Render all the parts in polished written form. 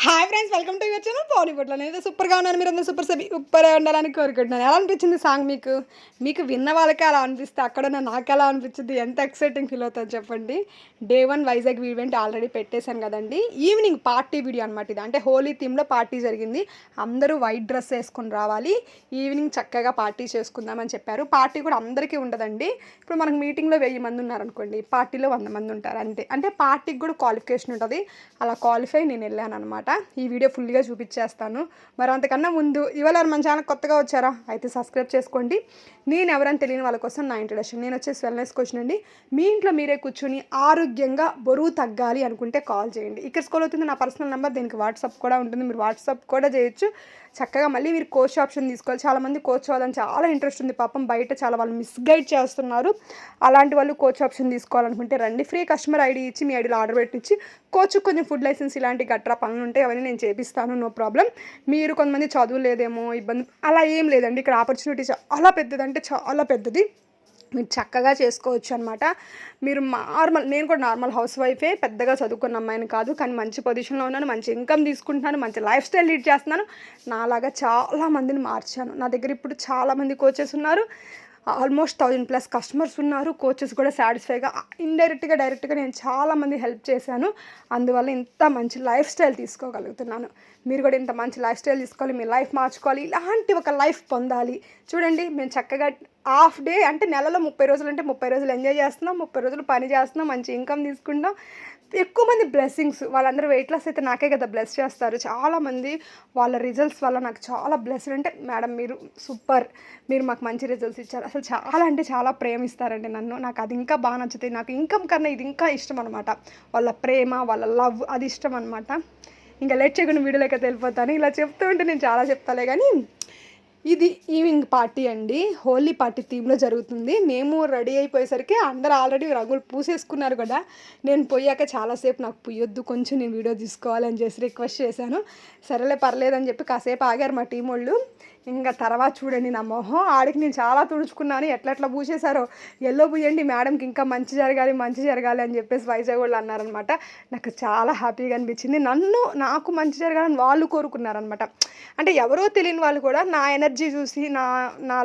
Hi friends, welcome to your channel బాలీవుడ్లో. నేనైతే సూపర్గా ఉన్నాను, మీరు అందరూ సూపర్గా ఉండాలని కోరుకుంటున్నాను. ఎలా అనిపించింది సాంగ్ మీకు విన్న వాళ్ళకే అలా అనిపిస్తే అక్కడ నాకు ఎలా అనిపించింది, ఎంత ఎక్సైటింగ్ ఫీల్ అవుతుందో చెప్పండి. డే 1 వైజాగ్ ఈవెంట్ ఆల్రెడీ పెట్టేశాను కదండి. ఈవినింగ్ పార్టీ వీడియో అనమాట ఇది. అంటే హోలీ థీమ్లో పార్టీ జరిగింది. అందరూ వైట్ డ్రెస్ వేసుకొని రావాలి, ఈవినింగ్ చక్కగా పార్టీ చేసుకుందామని చెప్పారు. పార్టీ కూడా అందరికీ ఉండదండి. ఇప్పుడు మనకు మీటింగ్లో 1000 మంది ఉన్నారనుకోండి, పార్టీలో 100 మంది ఉంటారు అంతే. అంటే పార్టీకి కూడా క్వాలిఫికేషన్ ఉంటుంది. అలా క్వాలిఫై నేను వెళ్ళాను అనమాట. ఈ వీడియో ఫుల్గా చూపించేస్తాను. మరి అంతకన్నా ముందు ఇవాళ మన ఛానల్ కొత్తగా వచ్చారా అయితే సబ్స్క్రైబ్ చేసుకోండి. నేను ఎవరైనా తెలియని వాళ్ళ కోసం నా ఇంట్రడక్షన్. నేను వచ్చేసి వెల్నెస్ కోచ్ అండి. మీ ఇంట్లో మీరే కూర్చొని ఆరోగ్యంగా బరువు తగ్గాలి అనుకుంటే కాల్ చేయండి. ఇక్కడ స్కూల్ అవుతుంది నా పర్సనల్ నెంబర్, దీనికి వాట్సాప్ కూడా ఉంటుంది, మీరు వాట్సాప్ కూడా చేయొచ్చు. చక్కగా మళ్ళీ మీరు కోచ్ ఆప్షన్ తీసుకోవాలి. చాలామంది కోచ్ అవ్వాలని చాలా ఇంట్రెస్ట్ ఉంది, పాపం బయట చాలా వాళ్ళు మిస్గైడ్ చేస్తున్నారు. అలాంటి వాళ్ళు కోచ్ ఆప్షన్ తీసుకోవాలనుకుంటే రండి. ఫ్రీ కస్టమర్ ఐడి ఇచ్చి మీ ఐడిలో ఆర్డర్ పెట్టించి కోచ్ కొంచెం ఫుడ్ లైసెన్స్ ఇలాంటి గట్రా పనులు ఉంటాయి, అవన్నీ నేను చేపిస్తాను, నో ప్రాబ్లం. మీరు కొంతమంది చదువు లేదేమో ఇబ్బంది, అలా ఏం లేదండి. ఇక్కడ ఆపర్చునిటీ చాలా పెద్దది, అంటే చాలా పెద్దది. మీరు చక్కగా చేసుకోవచ్చు అనమాట. మీరు నేను కూడా నార్మల్ హౌస్ వైఫే, పెద్దగా చదువుకున్న అమ్మాయిని కాదు, కానీ మంచి పొజిషన్లో ఉన్నాను, మంచి ఇన్కమ్ తీసుకుంటున్నాను, మంచి లైఫ్ స్టైల్ లీడ్ చేస్తున్నాను. నాలాగా చాలామందిని మార్చాను. నా దగ్గర ఇప్పుడు చాలామంది కోచెస్ ఉన్నారు, ఆల్మోస్ట్ 1000+ కస్టమర్స్ ఉన్నారు. కోచెస్ కూడా సాటిస్ఫైగా, డైరెక్ట్గా నేను చాలామంది హెల్ప్ చేశాను. అందువల్ల ఇంత మంచి లైఫ్ స్టైల్ తీసుకోగలుగుతున్నాను. మీరు కూడా ఇంత మంచి లైఫ్ స్టైల్ తీసుకోవాలి, మీ లైఫ్ మార్చుకోవాలి, ఇలాంటి ఒక లైఫ్ పొందాలి. చూడండి, మేము చక్కగా హాఫ్ డే అంటే నెలలో 30 రోజులు అంటే 30 రోజులు ఎంజాయ్ చేస్తున్నాం, 30 రోజులు పని చేస్తున్నాం, మంచి ఇన్కమ్ తీసుకుంటాం. ఎక్కువ మంది బ్లెస్సింగ్స్, వాళ్ళందరూ వెయిట్ లాస్ అయితే నాకే కదా బ్లెస్ చేస్తారు. చాలామంది వాళ్ళ రిజల్ట్స్ వల్ల నాకు చాలా బ్లెస్డ్. అంటే మేడం మీరు సూపర్, మీరు మాకు మంచి రిజల్ట్స్ ఇచ్చారు. అసలు చాలా అంటే చాలా ప్రేమిస్తారండి నన్ను. నాకు అది ఇంకా బాగా నచ్చుతుంది. నాకు ఇన్కమ్ కన్నా ఇది ఇంకా ఇష్టం అనమాట. వాళ్ళ ప్రేమ, వాళ్ళ లవ్, అది ఇష్టం అనమాట. ఇంకా లేట్ చేయకుండా వీడియోలోకి వెళ్ళిపోతాను. ఇలా చెప్తూ ఉంటే నేను చాలా చెప్తాలే, కానీ ఇది ఈవినింగ్ పార్టీ అండి. హోలీ పార్టీ థీమ్లో జరుగుతుంది. మేము రెడీ అయిపోయేసరికి అందరూ ఆల్రెడీ రంగులు పూసేసుకున్నారు కదా. నేను పోయాక చాలాసేపు నాకు పుయ్యొద్దు, కొంచెం నేను వీడియో తీసుకోవాలని చేసి రిక్వెస్ట్ చేశాను. సరేలే పర్లేదని చెప్పి కాసేపు ఆగారు మా టీం వాళ్ళు. ఇంకా తర్వాత చూడండి నా మొహం, ఆడికి నేను చాలా తుడుచుకున్నాను. ఎట్లా పూసేశారో, ఎల్లో పూయండి మేడంకి ఇంకా మంచి జరగాలి అని చెప్పేసి వైజాగ్ వాళ్ళు అన్నారనమాట. నాకు చాలా హ్యాపీగా అనిపించింది. నాకు మంచి జరగాలని వాళ్ళు కోరుకున్నారనమాట. అంటే ఎవరో తెలియని వాళ్ళు కూడా నా ఎనర్జీ చూసి నా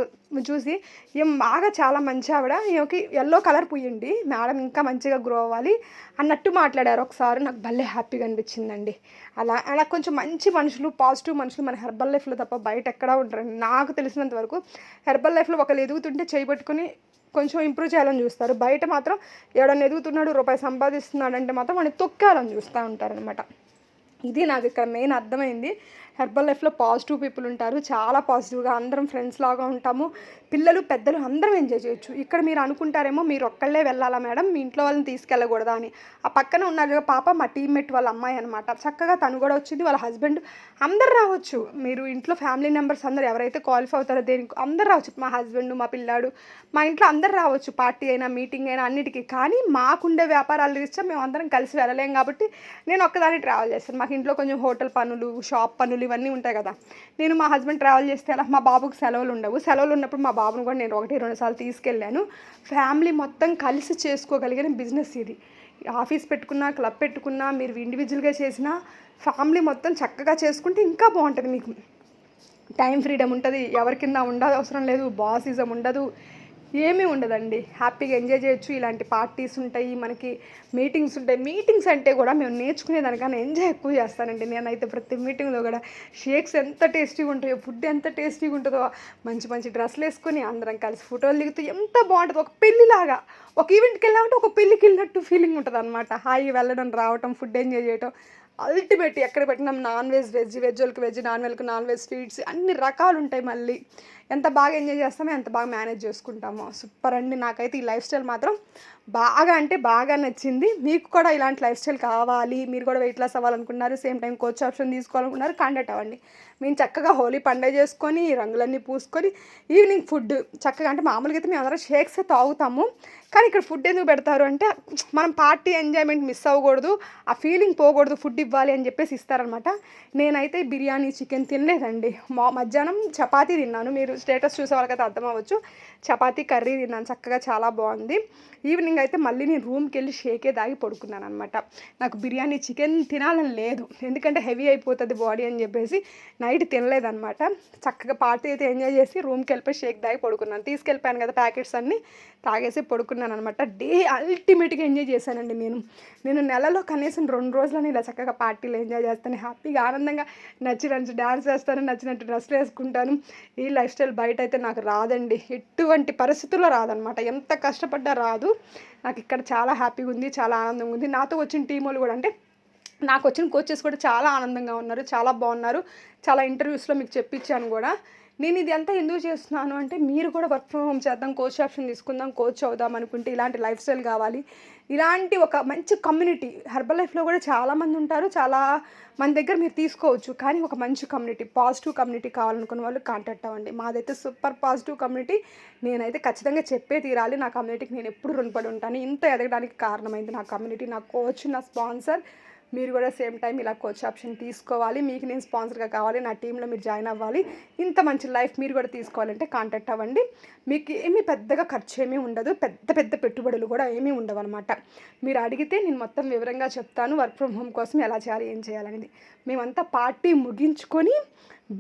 చూసి ఏం బాగా చాలా మంచి ఆవిడ, ఈమెకి ఎల్లో కలర్ పూయండి మేడం ఇంకా మంచిగా గ్రో అవ్వాలి అన్నట్టు మాట్లాడారు ఒకసారి. నాకు భలే హ్యాపీగా అనిపించిందండి. అలా కొంచెం మంచి మనుషులు, పాజిటివ్ మనుషులు మన హెర్బల్ లైఫ్లో తప్ప బయట ఎక్కడా ఉంటారండి. నాకు తెలిసినంత వరకు హెర్బల్ లైఫ్లో ఒకళ్ళు ఎదుగుతుంటే చేయబట్టుకుని కొంచెం ఇంప్రూవ్ చేయాలని చూస్తారు. బయట మాత్రం ఎవడన్నా ఎదుగుతున్నాడు, రూపాయి సంపాదిస్తున్నాడు అంటే మాత్రం వాడిని తొక్కాలని చూస్తూ ఉంటారనమాట. ఇది నాకు ఇక్కడ మెయిన్ అర్థమైంది. హెర్బల్ లైఫ్లో పాజిటివ్ పీపుల్ ఉంటారు, చాలా పాజిటివ్గా అందరం ఫ్రెండ్స్ లాగా ఉంటాము. పిల్లలు పెద్దలు అందరం ఎంజాయ్ చేయొచ్చు. ఇక్కడ మీరు అనుకుంటారేమో మీరు ఒక్కళ్ళే వెళ్ళాలా మేడం, మీ ఇంట్లో వాళ్ళని తీసుకెళ్ళకూడదా అని. ఆ పక్కన ఉన్నారు పాప మా టీమ్మేట్ వాళ్ళ అమ్మాయి అనమాట. చక్కగా తను కూడా వచ్చింది, వాళ్ళ హస్బెండ్, అందరు రావచ్చు. మీరు ఇంట్లో ఫ్యామిలీ మెంబర్స్ అందరు ఎవరైతే క్వాలిఫై అవుతారో దేనికి అందరు రావచ్చు. మా హస్బెండ్, మా పిల్లాడు, మా ఇంట్లో అందరు రావచ్చు. పార్టీ అయినా మీటింగ్ అయినా అన్నిటికీ. కానీ మాకుండే వ్యాపారాలు రీత్యా మేము అందరం కలిసి వెళ్ళలేం కాబట్టి నేను ఒక్కదాన్ని ట్రావెల్ చేస్తాను. మాకు ఇంట్లో కొంచెం హోటల్ పనులు, షాప్ పనులు ఇవన్నీ ఉంటాయి కదా. నేను మా హస్బెండ్ ట్రావెల్ చేస్తే అలా మా బాబుకి సెలవులు ఉండవు. సెలవులు ఉన్నప్పుడు మా బాబును కూడా నేను 1-2 సార్లు తీసుకెళ్ళాను. ఫ్యామిలీ మొత్తం కలిసి చేసుకోగలిగిన బిజినెస్ ఇది. ఆఫీస్ పెట్టుకున్నా, క్లబ్ పెట్టుకున్నా, మీరు ఇండివిజువల్గా చేసినా ఫ్యామిలీ మొత్తం చక్కగా చేసుకుంటే ఇంకా బాగుంటుంది. మీకు టైం ఫ్రీడమ్ ఉంటుంది, ఎవరి కింద ఉండాల్సిన అవసరం లేదు, బాసిజం ఉండదు, ఏమీ ఉండదండి. హ్యాపీగా ఎంజాయ్ చేయొచ్చు. ఇలాంటి పార్టీస్ ఉంటాయి, మనకి మీటింగ్స్ ఉంటాయి. మీటింగ్స్ అంటే కూడా మేము నేర్చుకునేదానికన్నా ఎంజాయ్ ఎక్కువ చేస్తానండి. నేనైతే ప్రతి మీటింగ్లో కూడా షేక్స్ ఎంత టేస్టీగా ఉంటాయో, ఫుడ్ ఎంత టేస్టీగా ఉంటుందో, మంచి డ్రెస్సులు వేసుకొని అందరం కలిసి ఫోటోలు దిగుతూ ఎంత బాగుంటుందో. ఒక పెళ్ళిలాగా, ఒక ఈవెంట్కి వెళ్ళామంటే ఒక పెళ్ళికి వెళ్ళినట్టు ఫీలింగ్ ఉంటుంది అనమాట. హాయి వెళ్ళడం, రావటం, ఫుడ్ ఎంజాయ్ చేయటం అల్టిమేట్. ఎక్కడ పెట్టినాం నాన్ వెజ్, వెజ్ వాళ్ళకి వెజ్, నాన్ వెజ్ స్వీట్స్ అన్ని రకాలు ఉంటాయి. మళ్ళీ ఎంత బాగా ఎంజాయ్ చేస్తామో, ఎంత బాగా మేనేజ్ చేసుకుంటామో. సూపర్ అండి. నాకైతే ఈ లైఫ్ స్టైల్ మాత్రం బాగా అంటే బాగా నచ్చింది. మీకు కూడా ఇలాంటి లైఫ్ స్టైల్ కావాలి, మీరు కూడా వెయిట్ లాస్ అవ్వాలనుకున్నారు, సేమ్ టైం కోచ్ ఆప్షన్ తీసుకోవాలనుకున్నారు, కాంటాక్ట్ అవ్వండి. మేము చక్కగా హోలీ పండుగ చేసుకొని, రంగులన్నీ పూసుకొని, ఈవినింగ్ ఫుడ్ చక్కగా, అంటే మామూలుగా అయితే మేము అందరం షేక్స్ తాగుతాము, కానీ ఇక్కడ ఫుడ్ ఎందుకు పెడతారు అంటే మనం పార్టీ ఎంజాయ్మెంట్ మిస్ అవ్వకూడదు, ఆ ఫీలింగ్ పోకూడదు, ఫుడ్ ఇవ్వాలి అని చెప్పేసి ఇస్తారనమాట. నేనైతే బిర్యానీ, చికెన్ తినలేదండి. మధ్యాహ్నం చపాతీ తిన్నాను. మీరు స్టేటస్ చూసే వాళ్ళకైతే అర్థం అవ్వచ్చు. చపాతీ కర్రీ తిన్నాను చక్కగా, చాలా బాగుంది. ఈవినింగ్ అయితే మళ్ళీ నేను రూమ్కి వెళ్ళి షేకే దాగి పడుకున్నాను అనమాట. నాకు బిర్యానీ చికెన్ తినాలని లేదు, ఎందుకంటే హెవీ అయిపోతుంది బాడీ అని చెప్పేసి నైట్ తినలేదనమాట. చక్కగా పార్టీ అయితే ఎంజాయ్ చేసి రూమ్కి వెళ్ళిపోయి షేక్ దాగి పడుకున్నాను. తీసుకెళ్ళిపోయాను కదా ప్యాకెట్స్ అన్నీ, తాగేసి పడుకున్నాను అనమాట. డే అల్టిమేట్గా ఎంజాయ్ చేశానండి. నేను నెలలో కనీసం 2 రోజులని ఇలా చక్కగా పార్టీలు ఎంజాయ్ చేస్తాను, హ్యాపీగా ఆనందంగా నచ్చినట్టు డ్యాన్స్ చేస్తాను, నచ్చినట్టు డ్రెస్సులు వేసుకుంటాను. ఈ లైఫ్ స్టైల్ బయట అయితే నాకు రాదండి, ఎటువంటి పరిస్థితుల్లో రాదనమాట. ఎంత కష్టపడ్డా రాదు. నాకు ఇక్కడ చాలా హ్యాపీగా ఉంది, చాలా ఆనందంగా ఉంది. నాతో వచ్చిన టీం వాళ్ళు కూడా, అంటే నాకు వచ్చిన కోచెస్ కూడా చాలా ఆనందంగా ఉన్నారు, చాలా బాగున్నారు. చాలా ఇంటర్వ్యూస్లో మీకు చెప్పించాను కూడా. నేను ఇది అంతా ఎందుకు చేస్తున్నాను అంటే, మీరు కూడా వర్క్ ఫ్రమ్ హోమ్ చేద్దాం, కోచ్ ఆప్షన్ తీసుకుందాం, కోచ్ అవుదాం అనుకుంటే ఇలాంటి లైఫ్ స్టైల్ కావాలి, ఇలాంటి ఒక మంచి కమ్యూనిటీ హెర్బల్ లైఫ్లో కూడా చాలామంది ఉంటారు, చాలా మన దగ్గర మీరు తీసుకోవచ్చు. కానీ ఒక మంచి కమ్యూనిటీ, పాజిటివ్ కమ్యూనిటీ కావాలనుకున్న వాళ్ళు కాంటాక్ట్ అవ్వండి. మాదైతే సూపర్ పాజిటివ్ కమ్యూనిటీ. నేనైతే ఖచ్చితంగా చెప్పే తీరాలి. నా కమ్యూనిటీకి నేను ఎప్పుడు రుణపడి ఉంటాను. ఇంత ఎదగడానికి కారణమైంది నా కమ్యూనిటీ, నా కోచ్, నా స్పాన్సర్. మీరు కూడా సేమ్ టైం ఇలా కోచ్ ఆప్షన్ తీసుకోవాలి. మీకు నేను స్పాన్సర్గా కావాలి, నా టీంలో మీరు జాయిన్ అవ్వాలి, ఇంత మంచి లైఫ్ మీరు కూడా తీసుకోవాలంటే కాంటాక్ట్ అవ్వండి. మీకు ఏమీ పెద్దగా ఖర్చు ఏమీ ఉండదు, పెద్ద పెద్ద పెట్టుబడులు కూడా ఏమీ ఉండవు అనమాట. మీరు అడిగితే నేను మొత్తం వివరంగా చెప్తాను వర్క్ ఫ్రమ్ హోమ్ కోసం ఎలా చేయాలి, ఏం చేయాలనేది. మేమంతా పార్టీ ముగించుకొని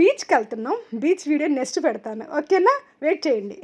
బీచ్కి వెళ్తున్నాం. బీచ్ వీడియో నెక్స్ట్ పెడతాను, ఓకేనా? వెయిట్ చేయండి.